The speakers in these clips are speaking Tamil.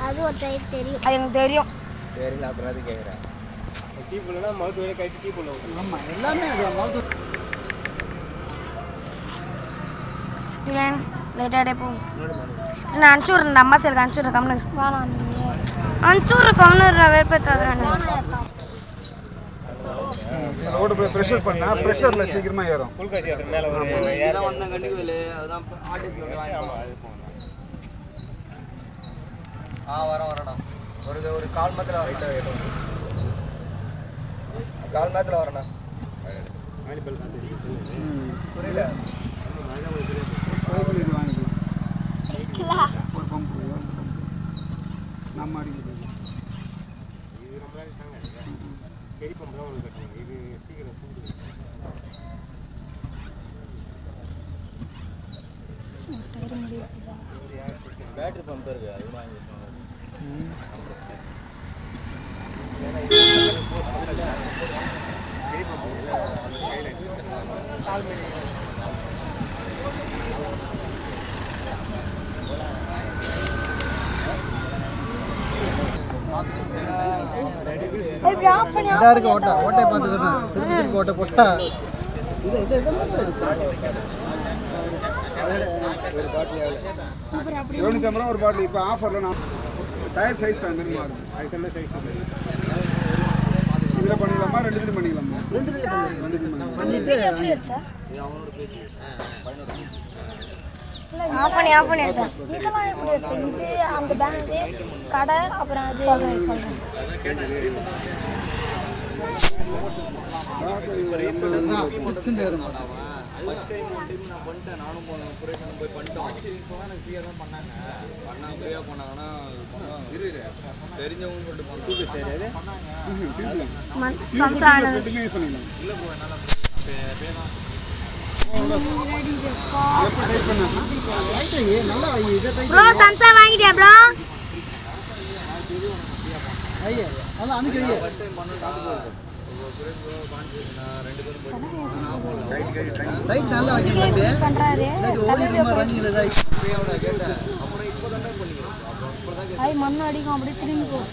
அது ஒரு டைப் தெரியும். அது எனக்கு தெரியும். தெரியல அப்புறம் அது கேக்குறேன். டீ போலனா மவுத் வழியா கைட்டு டீ போல. ஆமா எல்லாமே அது மவுத். இல்ல லேட்டாடே போ. நான் அன்சூர் இந்த அம்மா சைடுக்கு அன்சூர் கம்னு. வேணாம் நீ. அன்சூர் கம்னு வேர்ப்பேத்தாதறானே. ஓட பிரஷர் பண்ணா பிரஷர்ல சீக்கிரமா ஏறும். ஃபுல் காசி அது மேல ஒரு ஏற வந்த கண்டிக்குல அதான் ஆர்டிசி வந்து வாங்கி. ஆமா அது போணும். வரடா. ஒரு கால் மத்துல ரைட்டா ஏறும். கால் மத்துல வரடா. ஆனிபல் காந்தி. புரியல. சைக்கிள் இது வாங்கிக்கலாம். ஒரு பம்ப் நம்ம அடிக்குது. இது ரொம்ப நாள் தாங்க. பெரிய பம்ப் தான் ஒரு கட்டணும். இது சீக்கிரம் சூடு. பேட்டரி பம்ப் இருக்கு அது வாங்கிக்கலாம். இதா இருக்கு ஓட்டை பார்த்துக்கணும். திருப்பி ஓட்டை போட்டா இது ஒரு பாட்டில் இப்போ ஆஃபரில் நான் டயர் சைஸ் அந்த மாதிரி மாறும். அதுக்கு சைஸ் இதில் பண்ணிக்கலாமா 2 இதுலையும் பண்ணிக்கலாமா? 2 இதுலையும் பண்ணிட்டு ஆஃப் பண்ணி எடுத்தேன். இதெல்லாம் எப்படி எடுத்தேன்? இது அந்த பேங்க்கு கடை அப்புறம் அது சொல்கிறேன். ஃபர்ஸ்ட் டைம் நான் பண்ணிட்டேன். நானும் ஆப்ரேஷன் போய் பண்ணிட்டோம். இப்போ எனக்கு ஃப்ரீயாக தான் பண்ணாங்க. ஃப்ரீயாக பண்ணாங்கன்னா தெரிஞ்சவங்க சொல்லிட்டு பண்ணாங்க. சரி அது இல்லை ப்ரோ என்னால் ப்ரோ சம்சா வாங்கிட்டியா ப்ரோ? மண்ணு அடிக்கும் அப்படியே திரும்பி போகும்.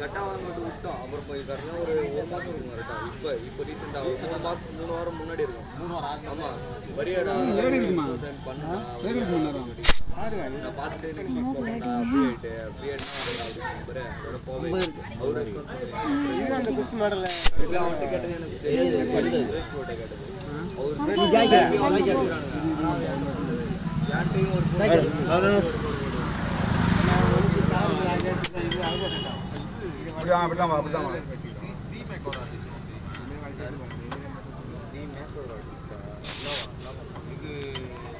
கட்டாக மட்டும் விட்டோம். அப்புறம் போய் கரெக்டாக ஒரு மாதம் இருக்கும் கரெக்டாக. இப்போ ரீசெண்டாக 3 மாதம் 3 வாரம் முன்னாடி இருக்கும். 3 வாரம் ஆமாம் வரியாடா நான் பார்த்துட்டு போவேன். அந்த குச்சி மாடல அவன்கிட்ட கேட்டது எனக்கு தெரியாது.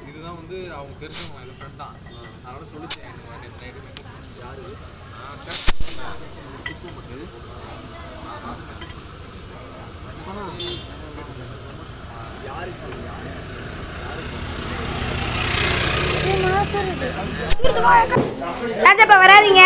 இதுதான் வந்து அவங்க தெரிஞ்சவங்க என் ஃப்ரெண்ட் தான். அதனால சொல்லிச்சேன் யாரு வராதீங்க.